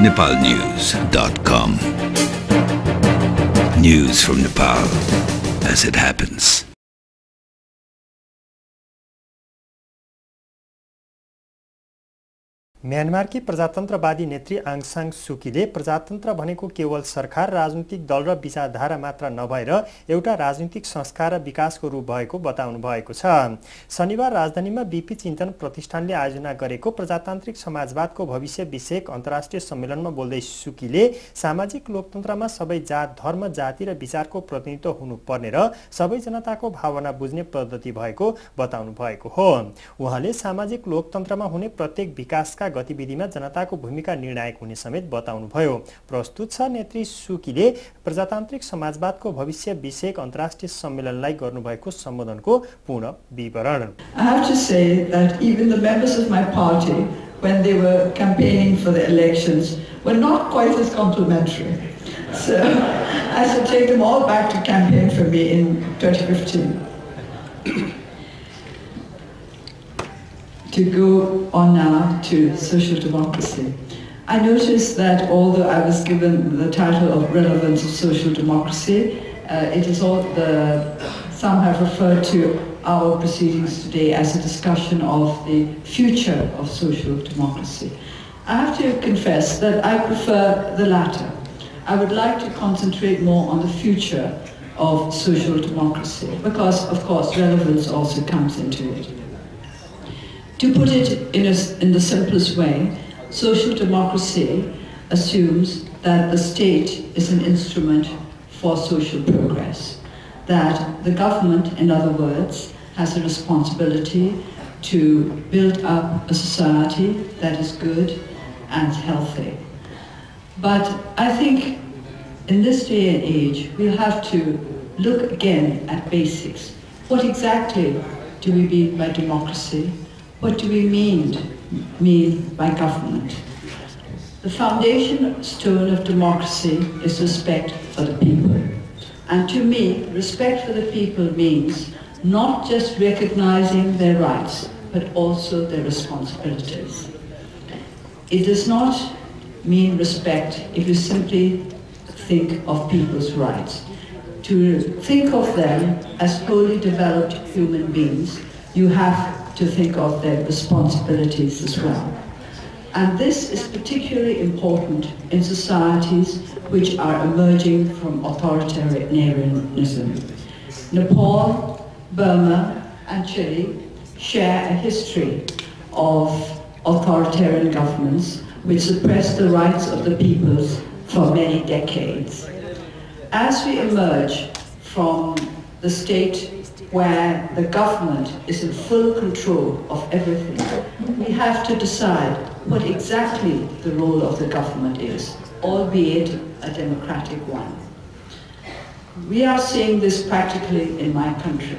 nepalnews.com. News from Nepal as it happens. Myanmar की प्रजातन्त्रवादी नेत्री आङ सान सुकीले प्रजातन्त्र भनेको केवल सरकार, राजनीतिक दल र विचारधारा मात्र नभएर एउटा राजनीतिक संस्कार र विकासको रूप भएको बताउनु भएको छ। शनिबार राजधानीमा बीपी चिन्तन प्रतिष्ठानले आयोजना गरेको प्रजातान्त्रिक समाजवादको भविष्य विषयक अन्तर्राष्ट्रिय सम्मेलनमा बोल्दै सुकीले सामाजिक लोकतन्त्रमा सबै जात, धर्म, जाति र विचारको प्रतिनिधित्व हुनुपर्ने र सबै जनताको भावना बुझ्ने पद्धति भएको बताउनु भएको हो। उहाँले सामाजिक लोकतन्त्रमा हुने प्रत्येक विकासका गतिविधिमा जनताको भूमिका निर्णायक हुने समेत बताउनुभयो। प्रस्तुत छ नेत्री सुकीले प्रजातान्त्रिक समाजवादको भविष्य विषयक अन्तर्राष्ट्रिय सम्मेलनलाई गर्नुभएको सम्बोधनको पूर्ण विवरण। I have to say that even the members of my party, when they were campaigning for the elections, were not quite as complimentary. So I should take them all back to campaign for me in 2015. To go on now to social democracy. I noticed that although I was given the title of relevance of social democracy, it is all some have referred to our proceedings today as a discussion of the future of social democracy. I have to confess that I prefer the latter. I would like to concentrate more on the future of social democracy because, of course, relevance also comes into it. To put it in the simplest way, social democracy assumes that the state is an instrument for social progress, that the government, in other words, has a responsibility to build up a society that is good and healthy. But I think in this day and age, we'll have to look again at basics. What exactly do we mean by democracy? What do we mean by government? The foundation stone of democracy is respect for the people. And to me, respect for the people means not just recognizing their rights, but also their responsibilities. It does not mean respect if you simply think of people's rights. To think of them as wholly developed human beings, you have to think of their responsibilities as well. And this is particularly important in societies which are emerging from authoritarianism. Nepal, Burma, and Chile share a history of authoritarian governments which suppress the rights of the peoples for many decades. As we emerge from the state where the government is in full control of everything, we have to decide what exactly the role of the government is, albeit a democratic one. We are seeing this practically in my country.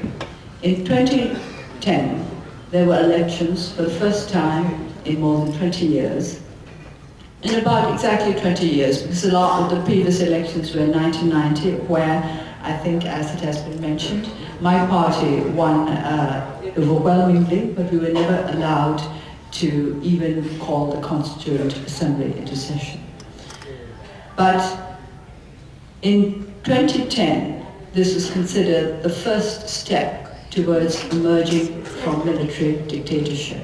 In 2010, there were elections for the first time in more than 20 years. In about exactly 20 years, because a lot of the previous elections were in 1990, where I think, as it has been mentioned, my party won overwhelmingly, but we were never allowed to even call the Constituent Assembly into session. But in 2010, this was considered the first step towards emerging from military dictatorship.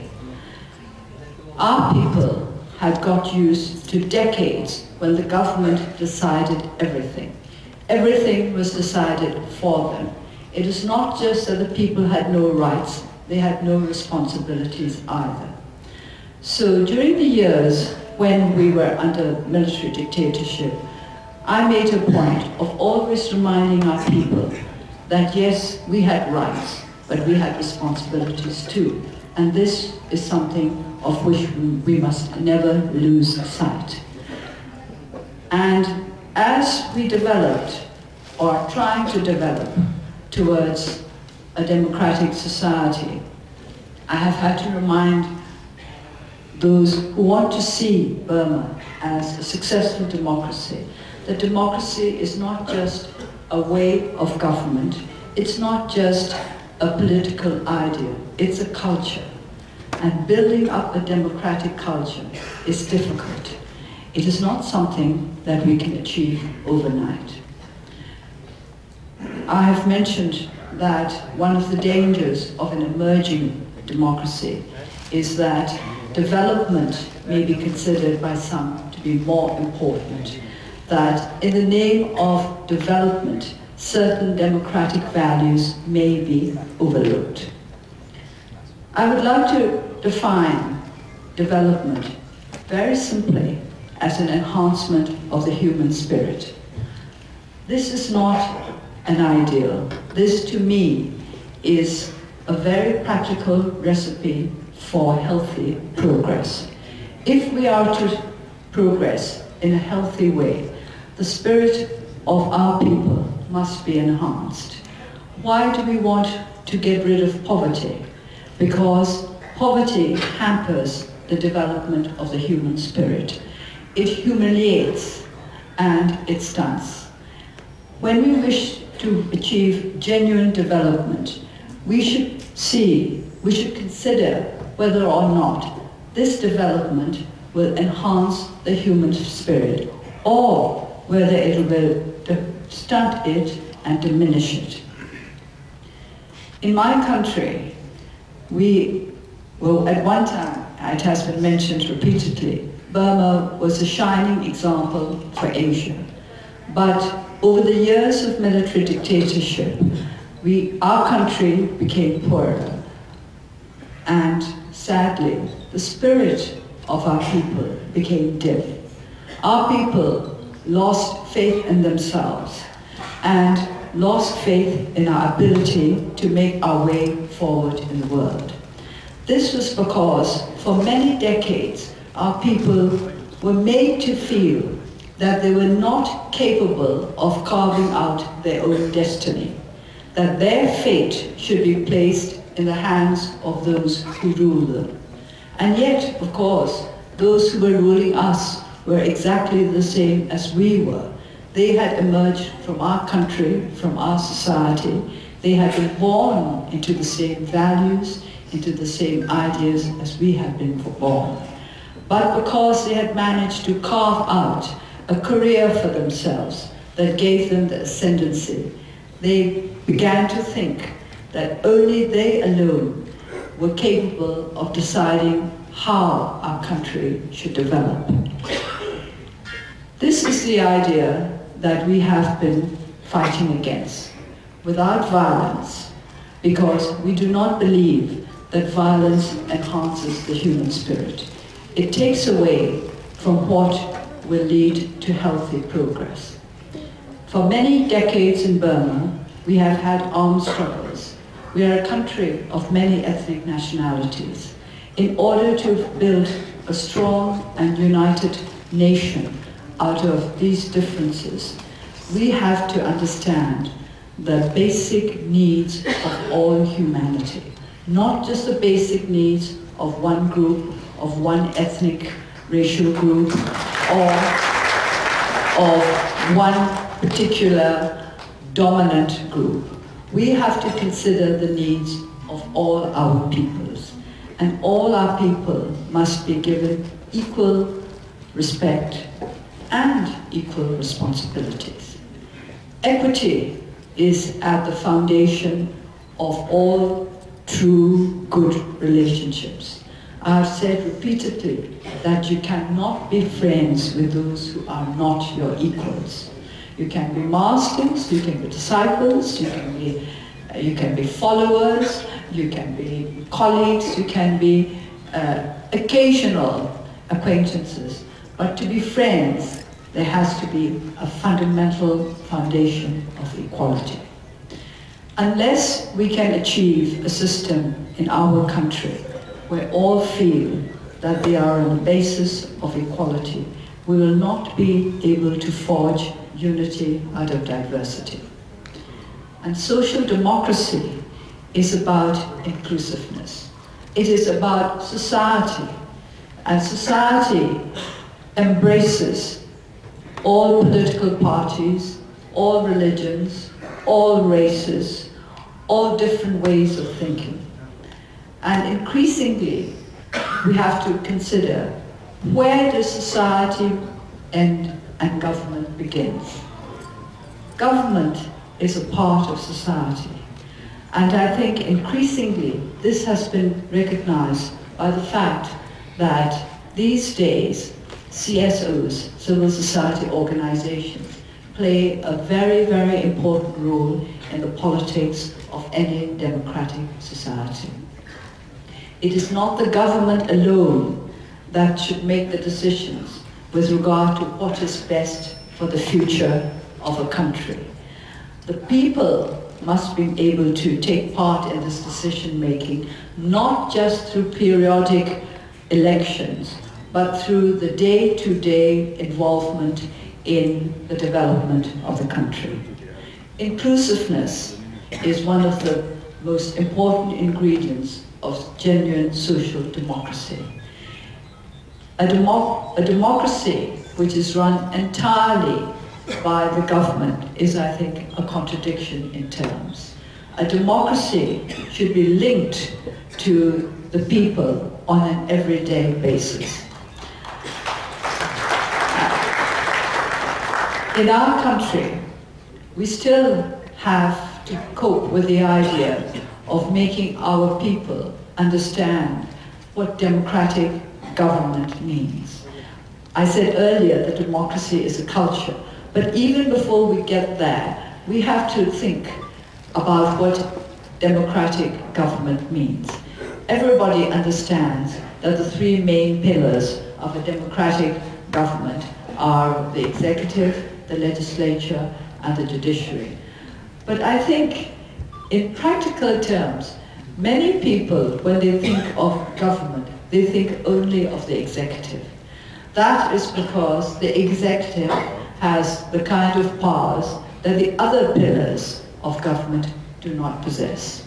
Our people had got used to decades when the government decided everything. Everything was decided for them. It is not just that the people had no rights, they had no responsibilities either. So during the years when we were under military dictatorship, I made a point of always reminding our people that yes, we had rights, but we had responsibilities too. And this is something of which we must never lose sight. And as we developed, or trying to develop, towards a democratic society, I have had to remind those who want to see Burma as a successful democracy that democracy is not just a way of government, it's not just a political idea, it's a culture. And building up a democratic culture is difficult. It is not something that we can achieve overnight. I have mentioned that one of the dangers of an emerging democracy is that development may be considered by some to be more important, that in the name of development, certain democratic values may be overlooked. I would like to define development very simply as an enhancement of the human spirit. This is not an ideal. This, to me, is a very practical recipe for healthy progress. If we are to progress in a healthy way, the spirit of our people must be enhanced. Why do we want to get rid of poverty? Because poverty hampers the development of the human spirit. It humiliates and it stunts. When we wish to achieve genuine development, we should consider whether or not this development will enhance the human spirit or whether it will stunt it and diminish it. In my country, at one time, it has been mentioned repeatedly, Burma was a shining example for Asia. But over the years of military dictatorship, our country became poorer. And sadly, the spirit of our people became dim. Our people lost faith in themselves and lost faith in our ability to make our way forward in the world. This was because for many decades our people were made to feel that they were not capable of carving out their own destiny, that their fate should be placed in the hands of those who rule them. And yet, of course, those who were ruling us were exactly the same as we were. They had emerged from our country, from our society. They had been born into the same values, into the same ideas as we had been born. But because they had managed to carve out a career for themselves that gave them the ascendancy, they began to think that only they alone were capable of deciding how our country should develop. This is the idea that we have been fighting against, without violence, because we do not believe that violence enhances the human spirit. It takes away from what will lead to healthy progress. For many decades in Burma, we have had armed struggles. We are a country of many ethnic nationalities. In order to build a strong and united nation out of these differences, we have to understand the basic needs of all humanity, not just the basic needs of one group, of one ethnic racial group, or of one particular dominant group. We have to consider the needs of all our peoples, and all our people must be given equal respect and equal responsibilities. Equity is at the foundation of all true good relationships. I have said repeatedly that you cannot be friends with those who are not your equals. You can be masters, you can be disciples, you can be followers, you can be colleagues, you can be occasional acquaintances. But to be friends, there has to be a fundamental foundation of equality. Unless we can achieve a system in our country where all feel that they are on the basis of equality, we will not be able to forge unity out of diversity. And social democracy is about inclusiveness. It is about society, and society embraces all political parties, all religions, all races, all different ways of thinking. And increasingly, we have to consider, where does society end and government begins. Government is a part of society, and I think increasingly this has been recognized by the fact that these days CSOs, civil society organizations, play a very, very important role in the politics of any democratic society. It is not the government alone that should make the decisions with regard to what is best for the future of a country. The people must be able to take part in this decision making, not just through periodic elections, but through the day-to-day involvement in the development of the country. Inclusiveness is one of the most important ingredients of genuine social democracy. A democracy which is run entirely by the government is, I think, a contradiction in terms. A democracy should be linked to the people on an everyday basis. In our country, we still have to cope with the idea of making our people understand what democratic government means. I said earlier that democracy is a culture, but even before we get there, we have to think about what democratic government means. Everybody understands that the three main pillars of a democratic government are the executive, the legislature, and the judiciary. But I think, in practical terms, many people, when they think of government, they think only of the executive. That is because the executive has the kind of powers that the other pillars of government do not possess.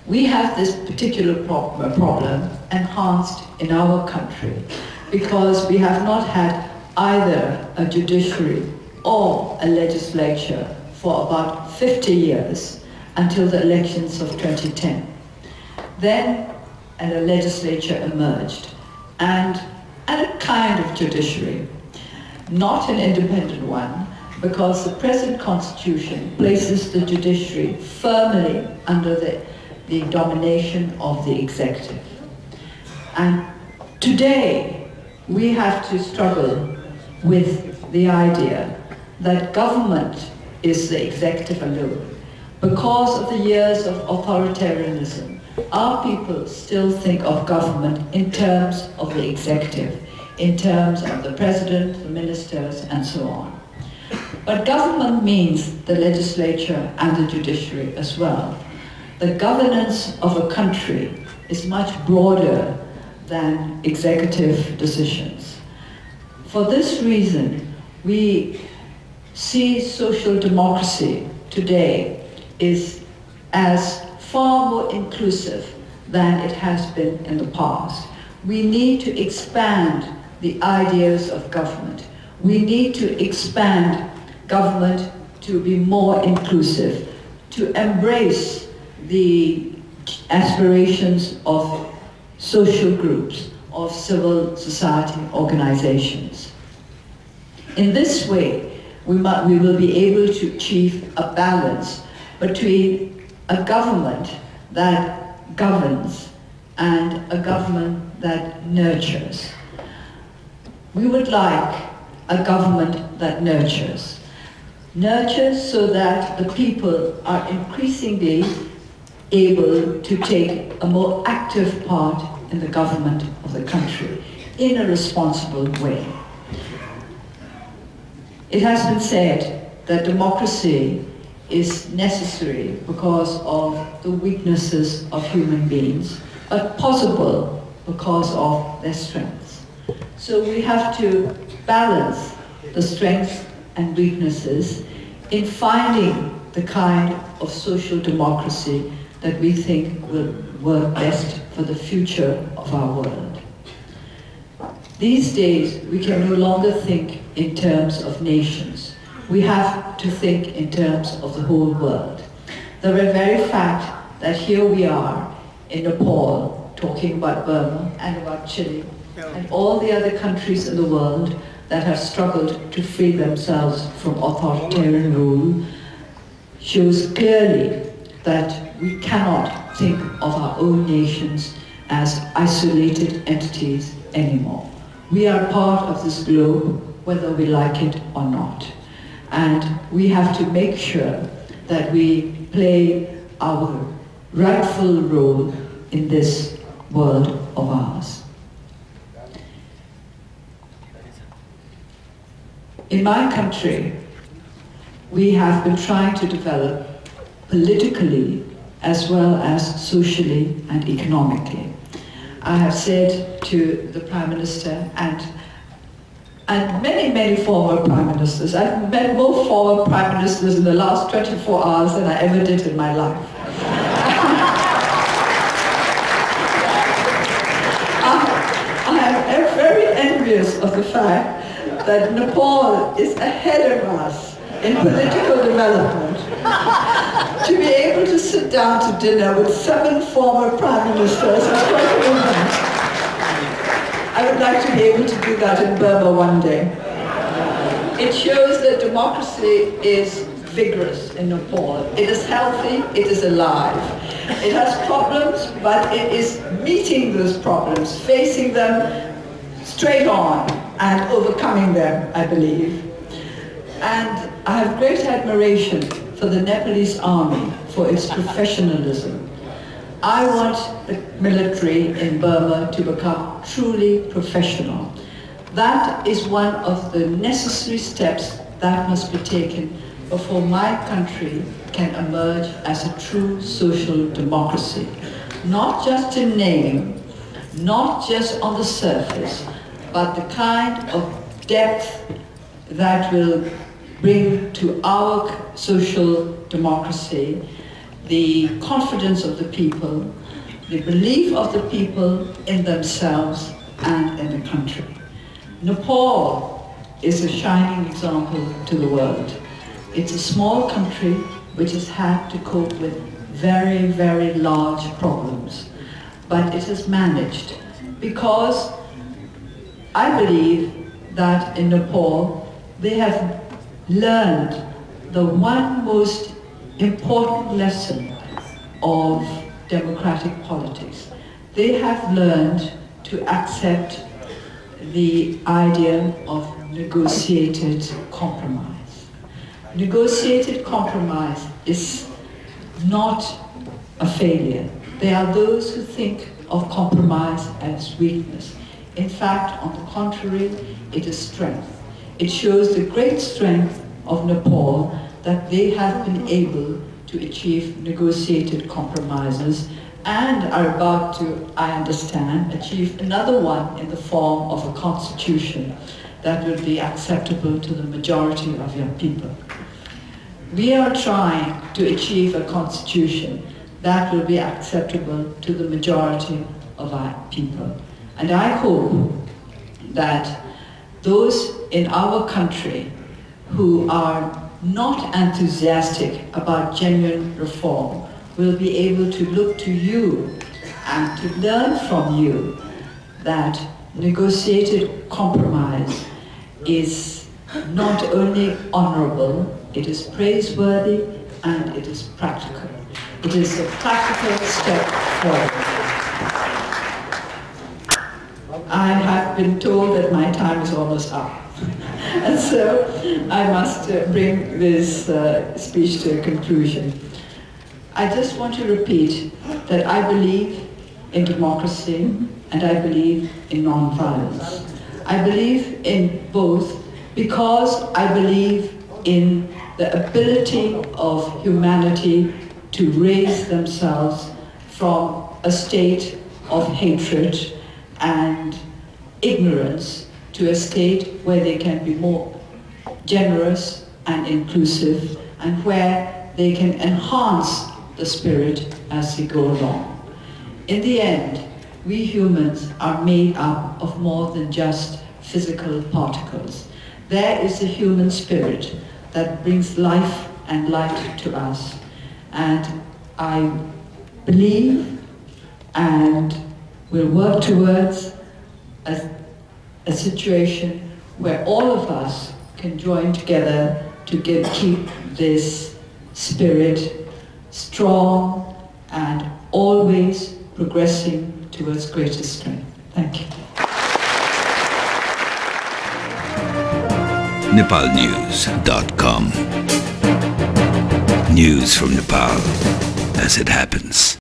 We have this particular problem enhanced in our country because we have not had either a judiciary or a legislature for about 50 years until the elections of 2010. Then a legislature emerged and a kind of judiciary, not an independent one, because the present constitution places the judiciary firmly under the domination of the executive. And today we have to struggle with the idea that government is the executive alone. Because of the years of authoritarianism, our people still think of government in terms of the executive, in terms of the president, the ministers, and so on. But government means the legislature and the judiciary as well. The governance of a country is much broader than executive decisions. For this reason, we see social democracy today is as far more inclusive than it has been in the past. We need to expand the ideas of government. We need to expand government to be more inclusive, to embrace the aspirations of social groups, of civil society organizations. In this way, we will be able to achieve a balance between a government that governs and a government that nurtures. We would like a government that nurtures. Nurtures so that the people are increasingly able to take a more active part in the government of the country in a responsible way. It has been said that democracy is necessary because of the weaknesses of human beings, but possible because of their strengths. So we have to balance the strengths and weaknesses in finding the kind of social democracy that we think will work best for the future of our world. These days, we can no longer think in terms of nations. We have to think in terms of the whole world. The very fact that here we are in Nepal talking about Burma and about Chile and all the other countries in the world that have struggled to free themselves from authoritarian rule shows clearly that we cannot think of our own nations as isolated entities anymore. We are part of this globe, whether we like it or not. And we have to make sure that we play our rightful role in this world of ours. In my country, we have been trying to develop politically as well as socially and economically. I have said to the Prime Minister and many, many former Prime Ministers, I've met more former Prime Ministers in the last 24 hours than I ever did in my life. I am very envious of the fact that Nepal is ahead of us in political development. To be able to sit down to dinner with 7 former Prime Ministers is quite an event. I would like to be able to do that in Burma one day. It shows that democracy is vigorous in Nepal. It is healthy, it is alive. It has problems, but it is meeting those problems, facing them straight on and overcoming them, I believe. And I have great admiration for the Nepalese army, for its professionalism. I want the military in Burma to become truly professional. That is one of the necessary steps that must be taken before my country can emerge as a true social democracy. Not just in name, not just on the surface, but the kind of depth that will bring to our social democracy the confidence of the people, the belief of the people in themselves and in the country. Nepal is a shining example to the world. It's a small country which has had to cope with very, very large problems, but it has managed because I believe that in Nepal they have learned the one most important lesson of democratic politics. They have learned to accept the idea of negotiated compromise. Negotiated compromise is not a failure. There are those who think of compromise as weakness. In fact, on the contrary, it is strength. It shows the great strength of Nepal that they have been able to achieve negotiated compromises and are about to, I understand, achieve another one in the form of a constitution that will be acceptable to the majority of your people. We are trying to achieve a constitution that will be acceptable to the majority of our people. And I hope that those in our country who are not enthusiastic about genuine reform will be able to look to you and to learn from you that negotiated compromise is not only honorable, it is praiseworthy and it is practical. It is a practical step forward. I have been told that my time is almost up. And so I must bring this speech to a conclusion. I just want to repeat that I believe in democracy and I believe in non-violence. I believe in both because I believe in the ability of humanity to raise themselves from a state of hatred and ignorance to a state where they can be more generous and inclusive and where they can enhance the spirit as they go along. In the end, we humans are made up of more than just physical particles. There is a human spirit that brings life and light to us. And I believe and will work towards a situation where all of us can join together to keep this spirit strong and always progressing towards greater strength. Thank you. nepalnews.com. News from Nepal as it happens.